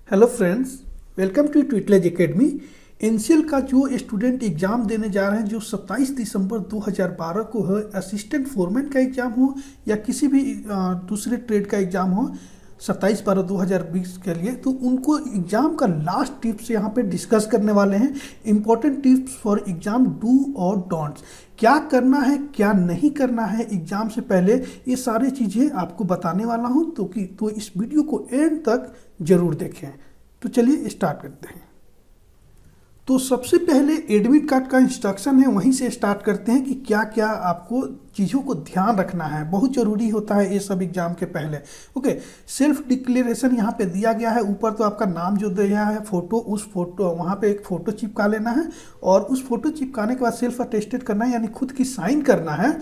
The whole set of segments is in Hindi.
Hello friends, welcome to twitledge academy. NCL का जो स्टूडेंट एग्ज़ाम देने जा रहे हैं, जो 27 दिसंबर 2012 को है, असिस्टेंट फोरमैन का एग्ज़ाम हो या किसी भी दूसरे ट्रेड का एग्ज़ाम हो 27/12/2020 के लिए, तो उनको एग्ज़ाम का लास्ट टिप्स यहाँ पे डिस्कस करने वाले हैं। Important tips for exam, do और डोंट्स, क्या करना है क्या नहीं करना है एग्ज़ाम से पहले, ये सारी चीज़ें आपको बताने वाला हूँ। तो इस वीडियो को एंड तक जरूर देखें। तो चलिए स्टार्ट करते हैं। तो सबसे पहले एडमिट कार्ड का इंस्ट्रक्शन है, वहीं से स्टार्ट करते हैं कि क्या क्या आपको चीज़ों को ध्यान रखना है। बहुत ज़रूरी होता है ये सब एग्जाम के पहले। ओके, सेल्फ डिक्लेरेशन यहाँ पे दिया गया है। ऊपर तो आपका नाम जो दिया है, फोटो, उस फोटो वहाँ पे एक फ़ोटो चिपका लेना है और उस फोटो चिपकाने के बाद सेल्फ अटेस्टेड करना है, यानी खुद की साइन करना है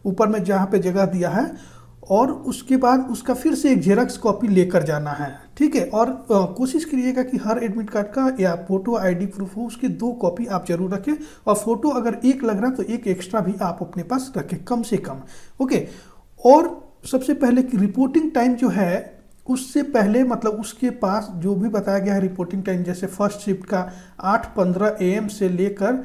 ऊपर में जहाँ पे जगह दिया है। और उसके बाद उसका फिर से एक जेरॉक्स कॉपी लेकर जाना है, ठीक है। और कोशिश करिएगा कि हर एडमिट कार्ड का या फोटो आईडी प्रूफ हो, उसकी 2 कॉपी आप जरूर रखें। और फोटो अगर एक लग रहा है तो एक एक्स्ट्रा भी आप अपने पास रखें, कम से कम। ओके, और सबसे पहले कि रिपोर्टिंग टाइम जो है उससे पहले, मतलब उसके पास जो भी बताया गया है रिपोर्टिंग टाइम, जैसे फर्स्ट शिफ्ट का 8:15 AM से लेकर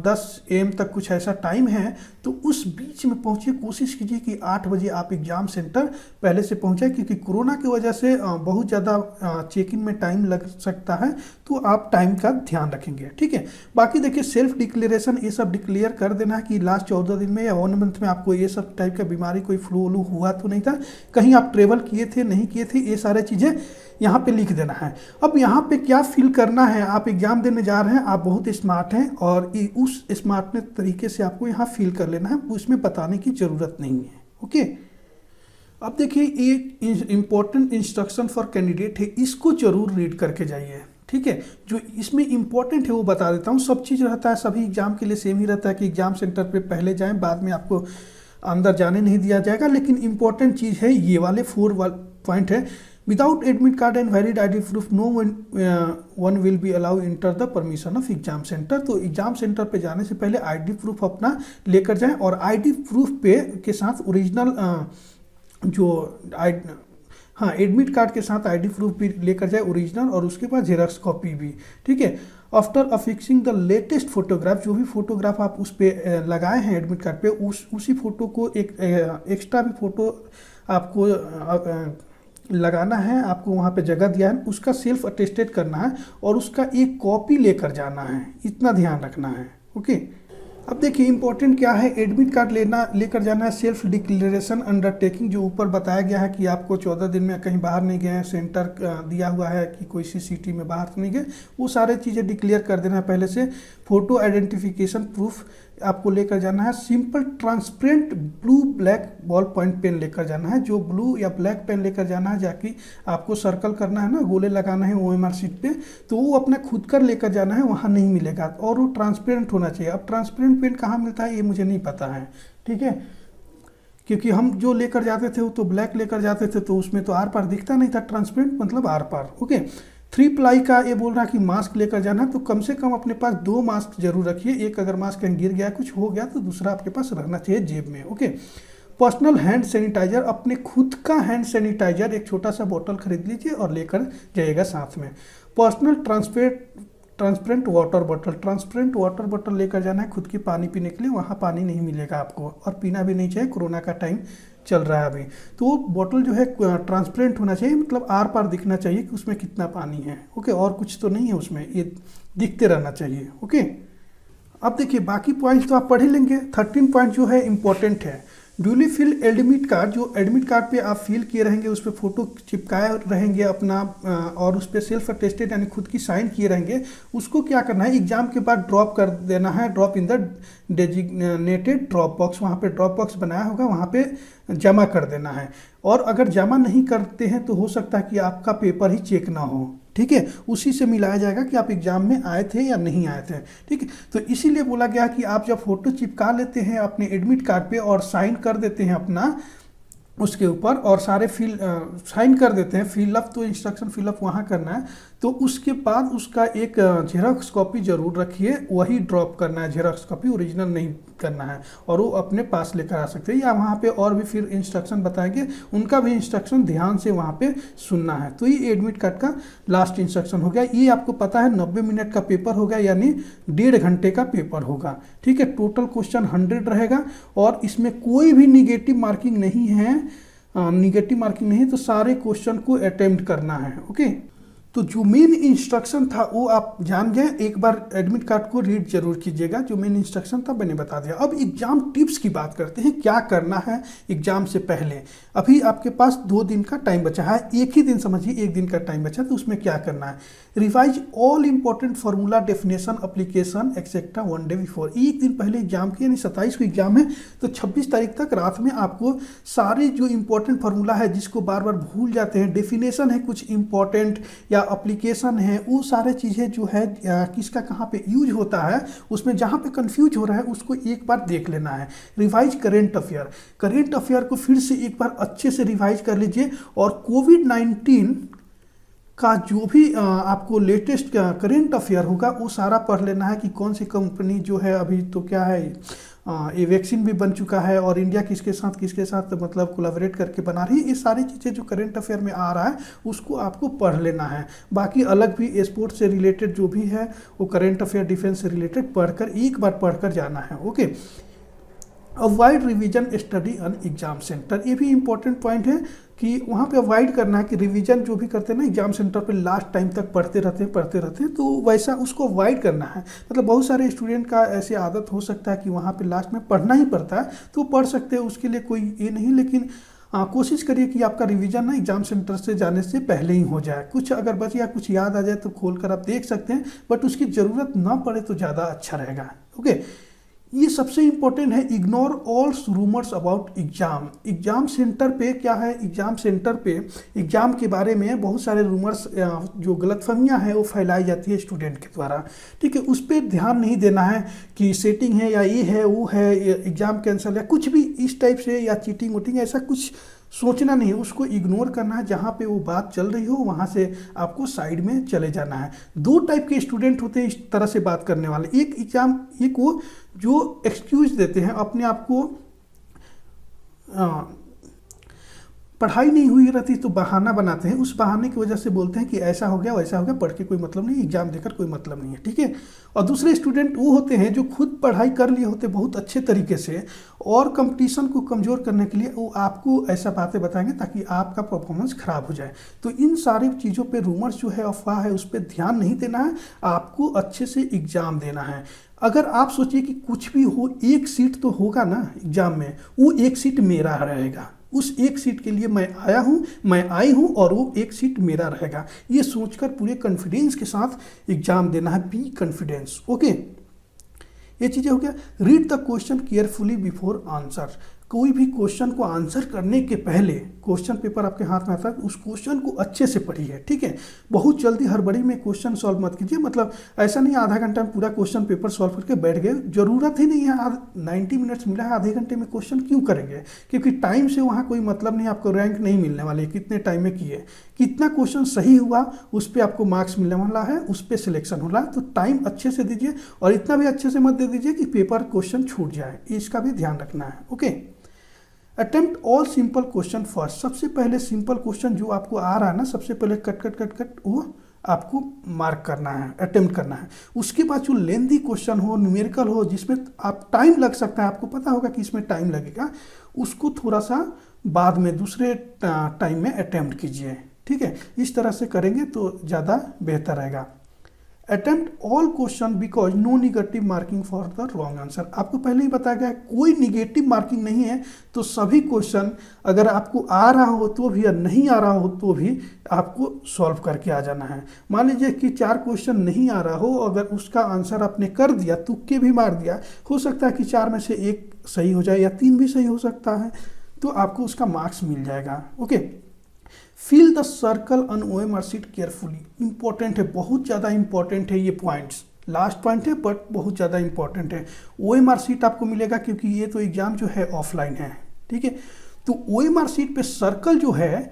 10 AM तक कुछ ऐसा टाइम है, तो उस बीच में पहुंचे। कोशिश कीजिए कि 8 बजे आप एग्ज़ाम सेंटर पहले से पहुंचे, क्योंकि कोरोना की वजह से बहुत ज़्यादा चेक इन में टाइम लग सकता है, तो आप टाइम का ध्यान रखेंगे, ठीक है। बाकी देखिए, सेल्फ डिक्लेरेशन ये सब डिक्लेयर कर देना है कि लास्ट 14 दिन में या 1 मंथ में आपको ये सब टाइप का बीमारी, कोई फ्लू वलू हुआ तो नहीं था, कहीं आप ट्रेवल किए थे नहीं किए थे, ये सारे चीज़ें यहाँ पे लिख देना है। अब यहाँ पे क्या फिल करना है, आप एग्जाम देने जा रहे हैं, आप बहुत स्मार्ट हैं और उस स्मार्टनेस तरीके से आपको यहाँ फिल कर लेना है, उसमें बताने की ज़रूरत नहीं है। ओके, अब देखिए, ये इम्पोर्टेंट इंस्ट्रक्शन फॉर कैंडिडेट है, इसको जरूर रीड करके जाइए, ठीक है। जो इसमें इंपॉर्टेंट है वो बता देता हूँ। सब चीज़ रहता है, सभी एग्जाम के लिए सेम ही रहता है कि एग्जाम सेंटर पे पहले जाएं, बाद में आपको अंदर जाने नहीं दिया जाएगा। लेकिन इंपॉर्टेंट चीज़ है, ये वाले 4 पॉइंट है। Without admit card and valid ID proof no one will be allow enter the permission of exam centre. तो एग्जाम सेंटर पे जाने से पहले आईडी प्रूफ अपना लेकर जाएं, और आईडी प्रूफ पे के साथ ओरिजिनल हाँ, एडमिट कार्ड के साथ आईडी प्रूफ भी लेकर जाए ओरिजिनल, और उसके बाद जेरॉक्स कॉपी भी, ठीक है। आफ्टर अफिक्सिंग द लेटेस्ट फोटोग्राफ, जो भी फोटोग्राफ आप उस पर लगाए हैं एडमिट कार्ड पे, उसी फोटो को एक एक्स्ट्रा भी फोटो आपको लगाना है। आपको वहाँ पे जगह दिया है, उसका सेल्फ अटेस्टेड करना है और उसका एक कॉपी लेकर जाना है, इतना ध्यान रखना है। ओके, अब देखिए इंपॉर्टेंट क्या है, एडमिट कार्ड लेकर जाना है। सेल्फ डिक्लेरेशन अंडरटेकिंग, जो ऊपर बताया गया है कि आपको 14 दिन में कहीं बाहर नहीं गए, सेंटर दिया हुआ है कि कोई सी सिटी में बाहर तो नहीं गए, वो सारे चीज़ें डिक्लेयर कर देना है पहले से। फोटो आइडेंटिफिकेशन प्रूफ आपको लेकर जाना है। Simple transparent blue black ball point pen लेकर जाना है। जो ब्लू या ब्लैक पेन लेकर जाना है, जाके आपको सर्कल करना है ना, गोले लगाना है OMR शीट पे, तो वो अपना खुद कर लेकर जाना है, वहाँ नहीं मिलेगा, और वो ट्रांसपेरेंट होना चाहिए। अब ट्रांसपेरेंट पेन कहाँ मिलता है ये मुझे नहीं पता है, ठीक है, क्योंकि हम जो लेकर जाते थे वो तो ब्लैक लेकर जाते थे, तो उसमें तो आर पार दिखता नहीं था। ट्रांसपेरेंट मतलब आर पार। ओके, 3 प्लाई का ये बोल रहा है कि मास्क लेकर जाना, तो कम से कम अपने पास 2 मास्क जरूर रखिए। एक अगर मास्क कहीं गिर गया, कुछ हो गया, तो दूसरा आपके पास रहना चाहिए जेब में। ओके, पर्सनल हैंड सैनिटाइजर, अपने खुद का हैंड सैनिटाइजर एक छोटा सा बोतल खरीद लीजिए और लेकर जाइएगा साथ में। Personal transparent water bottle, transparent water bottle लेकर जाना है खुद की पानी पीने के लिए, वहाँ पानी नहीं मिलेगा आपको, और पीना भी नहीं चाहिए, कोरोना का टाइम चल रहा है अभी। तो वो बॉटल जो है ट्रांसपेरेंट होना चाहिए, मतलब आर पार दिखना चाहिए कि उसमें कितना पानी है। ओके, और कुछ तो नहीं है उसमें, ये दिखते रहना चाहिए। ओके, अब देखिए बाकी पॉइंट्स तो आप पढ़ ही लेंगे। 13 पॉइंट जो है इंपॉर्टेंट है। ड्यूली फिल एडमिट कार्ड, जो एडमिट कार्ड पे आप फिल किए रहेंगे, उस पर फोटो चिपकाए रहेंगे अपना, और उस पर सेल्फ अटेस्टेड यानी खुद की साइन किए रहेंगे, उसको क्या करना है, एग्जाम के बाद ड्रॉप कर देना है। Drop in the designated drop box, वहाँ पे ड्रॉप बॉक्स बनाया होगा, वहाँ पे जमा कर देना है। और अगर जमा नहीं करते हैं तो हो सकता है कि आपका पेपर ही चेक ना हो, ठीक है, उसी से मिलाया जाएगा कि आप एग्जाम में आए थे या नहीं आए थे, ठीक है। तो इसीलिए बोला गया कि आप जब फोटो चिपका लेते हैं अपने एडमिट कार्ड पे और साइन कर देते हैं अपना उसके ऊपर, और सारे साइन कर देते हैं, फिलअप तो इंस्ट्रक्शन फिलअप वहाँ करना है, तो उसके बाद उसका एक जेरॉक्स कॉपी जरूर रखिए, वही ड्रॉप करना है जेरॉक्स कॉपी, ओरिजिनल नहीं करना है और वो अपने पास लेकर आ सकते हैं, या वहाँ पे और भी फिर इंस्ट्रक्शन बताएंगे, उनका भी इंस्ट्रक्शन ध्यान से वहाँ पे सुनना है। तो ये एडमिट कार्ड का लास्ट इंस्ट्रक्शन हो गया। ये आपको पता है 90 मिनट का पेपर होगा, यानी 1.5 घंटे का पेपर होगा, ठीक है। टोटल क्वेश्चन 100 रहेगा और इसमें कोई भी निगेटिव मार्किंग नहीं है, निगेटिव मार्किंग नहीं, तो सारे क्वेश्चन को अटेम्प्ट करना है, ओके। तो जो मेन इंस्ट्रक्शन था वो आप जान गए, एक बार एडमिट कार्ड को रीड जरूर कीजिएगा। जो मेन इंस्ट्रक्शन था मैंने बता दिया। अब एग्जाम टिप्स की बात करते हैं, क्या करना है एग्जाम से पहले। अभी आपके पास 2 दिन का टाइम बचा है, एक ही दिन समझिए, 1 दिन का टाइम बचा, तो उसमें क्या करना है, revise all important formula, definition, application etcetera 1 day before. एक दिन पहले एग्जाम की, यानी 27 को एग्जाम है, तो 26 तारीख तक रात में आपको सारे जो इंपॉर्टेंट फार्मूला है जिसको बार बार भूल जाते हैं, डेफिनेशन है कुछ इंपॉर्टेंट या एप्लीकेशन है, वो सारे चीज़ें जो है किसका कहाँ पे यूज होता है, उसमें जहाँ पे कंफ्यूज हो रहा है उसको एक बार देख लेना है। Revise current affair, current affair को फिर से एक बार अच्छे से रिवाइज कर लीजिए। और कोविड-19 का जो भी आपको लेटेस्ट करेंट अफेयर होगा वो सारा पढ़ लेना है कि कौन सी कंपनी जो है, अभी तो क्या है, ये वैक्सीन भी बन चुका है और इंडिया किसके साथ मतलब कोलैबोरेट करके बना रही है। ये सारी चीज़ें जो करंट अफेयर में आ रहा है उसको आपको पढ़ लेना है। बाकी अलग भी स्पोर्ट्स से रिलेटेड जो भी है वो करंट अफेयर, डिफेंस से रिलेटेड पढ़कर एक बार पढ़कर जाना है, okay. Avoid revision study on exam centre, ये भी इंपॉर्टेंट पॉइंट है कि वहाँ पे अवॉइड करना है कि रिवीजन जो भी करते हैं ना एग्जाम सेंटर पे लास्ट टाइम तक पढ़ते रहते हैं, तो वैसा उसको अवॉइड करना है। मतलब बहुत सारे स्टूडेंट का ऐसी आदत हो सकता है कि वहाँ पे लास्ट में पढ़ना ही पड़ता है, तो पढ़ सकते हैं, उसके लिए कोई ये नहीं, लेकिन कोशिश करिए कि आपका रिवीजन ना एग्जाम सेंटर से जाने से पहले ही हो जाए। कुछ अगर बच या कुछ याद आ जाए तो खोल कर आप देख सकते हैं, बट उसकी ज़रूरत ना पड़े तो ज़्यादा अच्छा रहेगा, ओके। ये सबसे इंपॉर्टेंट है, ignore all rumours about exam. Exam centre पे क्या है, एग्जाम सेंटर पे एग्जाम के बारे में बहुत सारे रूमर्स, जो गलतफहमियां हैं वो फैलाई जाती है स्टूडेंट के द्वारा, ठीक है। उस पर ध्यान नहीं देना है कि सेटिंग है या ये है वो है, एग्जाम कैंसिल या कुछ भी इस टाइप से, या चीटिंग वोटिंग, ऐसा कुछ सोचना नहीं है, उसको इग्नोर करना है। जहाँ पे वो बात चल रही हो वहाँ से आपको साइड में चले जाना है। 2 टाइप के स्टूडेंट होते हैं इस तरह से बात करने वाले, एक वो जो एक्सक्यूज देते हैं अपने आप को, पढ़ाई नहीं हुई रहती तो बहाना बनाते हैं, उस बहाने की वजह से बोलते हैं कि ऐसा हो गया वैसा हो गया, पढ़ के कोई मतलब नहीं, एग्जाम देकर कोई मतलब नहीं है, ठीक है। और दूसरे स्टूडेंट वो होते हैं जो खुद पढ़ाई कर लिए होते बहुत अच्छे तरीके से, और कंपटीशन को कमज़ोर करने के लिए वो आपको ऐसा बातें बताएंगे ताकि आपका परफॉर्मेंस खराब हो जाए। तो इन सारी चीज़ों पे, रूमर्स जो है, अफवाह है, उस पर ध्यान नहीं देना है, आपको अच्छे से एग्ज़ाम देना है। अगर आप सोचिए कि कुछ भी हो, 1 सीट तो होगा ना एग्ज़ाम में, वो 1 सीट मेरा रहेगा, उस 1 सीट के लिए मैं आया हूँ, मैं आई हूँ, और वो 1 सीट मेरा रहेगा। ये सोचकर पूरे कॉन्फिडेंस के साथ एग्जाम देना है, बी कॉन्फिडेंस, ओके। ये चीज़ें हो गया। Read the question carefully before answer, कोई भी क्वेश्चन को आंसर करने के पहले, क्वेश्चन पेपर आपके हाथ में आता है, उस क्वेश्चन को अच्छे से पढ़िए, ठीक है। बहुत जल्दी हड़बड़ी में क्वेश्चन सॉल्व मत कीजिए, मतलब ऐसा नहीं आधा घंटा में पूरा क्वेश्चन पेपर सॉल्व करके बैठ गए, जरूरत ही नहीं है। 90 मिनट्स मिला है, आधे घंटे में क्वेश्चन क्यों करेंगे, क्योंकि टाइम से वहाँ कोई मतलब नहीं, आपको रैंक नहीं मिलने वाली, कितने टाइम में किए, कितना क्वेश्चन सही हुआ उस पर आपको मार्क्स मिलने वाला है, उस पर सिलेक्शन हो रहा है। तो टाइम अच्छे से दीजिए, और इतना भी अच्छे से मत दे दीजिए कि पेपर क्वेश्चन छूट जाए, इसका भी ध्यान रखना है, okay. Attempt all simple question first, सबसे पहले सिंपल क्वेश्चन जो आपको आ रहा है ना, सबसे पहले कट वो आपको मार्क करना है, अटेम्प्ट करना है। उसके बाद जो लेंदी क्वेश्चन हो, न्यूमेरिकल हो, जिसमें आप टाइम लग सकता है, आपको पता होगा कि इसमें टाइम लगेगा, उसको थोड़ा सा बाद में दूसरे टाइम में अटेम्प्ट कीजिए, ठीक है। इस तरह से करेंगे तो ज़्यादा बेहतर रहेगा। Attempt all question because no negative marking for the wrong answer, आपको पहले ही बताया गया है कोई निगेटिव मार्किंग नहीं है, तो सभी क्वेश्चन अगर आपको आ रहा हो तो भी या नहीं आ रहा हो तो भी आपको सॉल्व करके आ जाना है। मान लीजिए कि 4 क्वेश्चन नहीं आ रहा हो, अगर उसका आंसर आपने कर दिया, तुक्के भी मार दिया, हो सकता है कि 4 में से 1 सही हो जाए या 3 भी सही हो सकता है, तो आपको उसका मार्क्स मिल जाएगा, okay. Fill the circle on OMR sheet carefully, important है, बहुत ज़्यादा इंपॉर्टेंट है ये पॉइंट्स, लास्ट पॉइंट है बट बहुत ज़्यादा इंपॉर्टेंट है। ओएमआर शीट आपको मिलेगा क्योंकि ये तो एग्जाम जो है ऑफलाइन है, ठीक है। तो ओएमआर शीट पे सर्कल जो है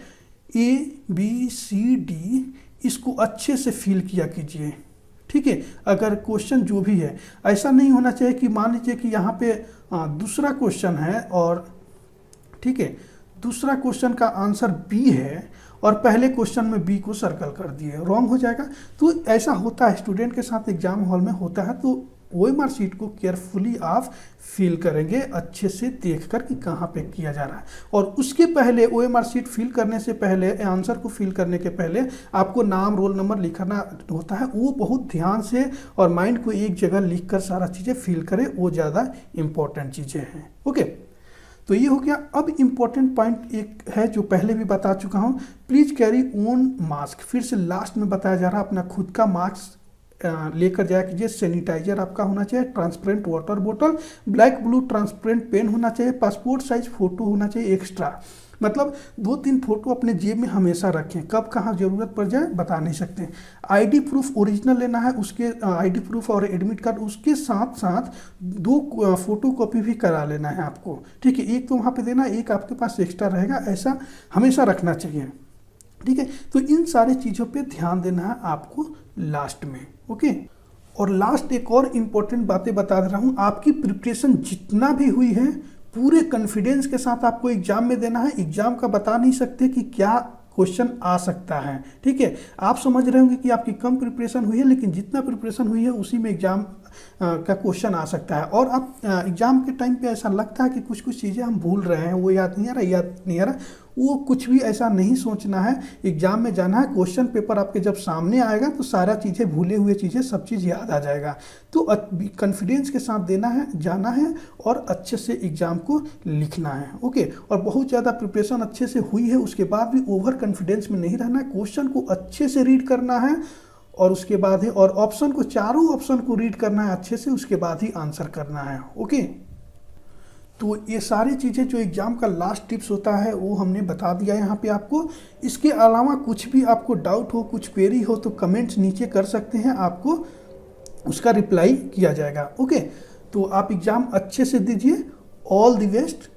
A B C D, इसको अच्छे से फिल किया कीजिए, ठीक ठीक है। अगर क्वेश्चन जो भी है, ऐसा नहीं होना चाहिए कि मान लीजिए कि यहाँ पे दूसरा क्वेश्चन है और ठीक है, दूसरा क्वेश्चन का आंसर बी है और पहले क्वेश्चन में बी को सर्कल कर दिए, रॉन्ग हो जाएगा। तो ऐसा होता है, स्टूडेंट के साथ एग्जाम हॉल में होता है। तो ओएमआर शीट को केयरफुली आप फिल करेंगे, अच्छे से देखकर कि कहाँ पे किया जा रहा है। और उसके पहले ओएमआर शीट फिल करने से पहले, आंसर को फिल करने के पहले आपको नाम, रोल नंबर लिखना होता है। वो बहुत ध्यान से और माइंड को एक जगह लिख कर सारा चीज़ें फिल करें, वो ज़्यादा इंपॉर्टेंट चीज़ें हैं। ओके, तो ये हो गया। अब इम्पॉर्टेंट पॉइंट एक है जो पहले भी बता चुका हूँ, प्लीज कैरी ओन मास्क। फिर से लास्ट में बताया जा रहा है, अपना खुद का मास्क लेकर जाया कीजिए। सैनिटाइजर आपका होना चाहिए, ट्रांसपेरेंट वाटर बोतल, ब्लैक ब्लू ट्रांसपेरेंट पेन होना चाहिए, पासपोर्ट साइज फोटो होना चाहिए एक्स्ट्रा। मतलब 2-3 फोटो अपने जेब में हमेशा रखें, कब कहाँ जरूरत पड़ जाए बता नहीं सकते। आईडी प्रूफ ओरिजिनल लेना है, उसके आईडी प्रूफ और एडमिट कार्ड, उसके साथ साथ 2 फोटो कॉपी भी करा लेना है आपको, ठीक है। एक तो वहाँ पे देना, एक आपके पास एक्स्ट्रा रहेगा, ऐसा हमेशा रखना चाहिए, ठीक है। तो इन सारी चीज़ों पे ध्यान देना है आपको लास्ट में। ओके, और लास्ट एक और इम्पोर्टेंट बातें बता दे रहा हूँ, आपकी प्रिपरेशन जितना भी हुई है पूरे कॉन्फिडेंस के साथ आपको एग्जाम में देना है। एग्जाम का बता नहीं सकते कि क्या क्वेश्चन आ सकता है, ठीक है। आप समझ रहे होंगे कि आपकी कम प्रिपरेशन हुई है, लेकिन जितना प्रिपरेशन हुई है उसी में एग्जाम का क्वेश्चन आ सकता है। और आप एग्जाम के टाइम पे ऐसा लगता है कि कुछ कुछ चीज़ें हम भूल रहे हैं, वो याद नहीं आ रहा, वो कुछ भी ऐसा नहीं सोचना है। एग्जाम में जाना है, क्वेश्चन पेपर आपके जब सामने आएगा तो सारा चीज़ें, भूले हुए चीज़ें, सब चीज़ याद आ जाएगा। तो कॉन्फिडेंस के साथ देना है, जाना है और अच्छे से एग्जाम को लिखना है। ओके, और बहुत ज़्यादा प्रिपरेशन अच्छे से हुई है उसके बाद भी ओवर कॉन्फिडेंस में नहीं रहना है। क्वेश्चन को अच्छे से रीड करना है और उसके बाद ही, और ऑप्शन को, चारों ऑप्शन को रीड करना है अच्छे से, उसके बाद ही आंसर करना है। ओके, तो ये सारी चीज़ें जो एग्जाम का लास्ट टिप्स होता है वो हमने बता दिया यहाँ पे आपको। इसके अलावा कुछ भी आपको डाउट हो, कुछ क्वेरी हो तो कमेंट्स नीचे कर सकते हैं, आपको उसका रिप्लाई किया जाएगा। ओके, तो आप एग्ज़ाम अच्छे से दीजिए। All the best.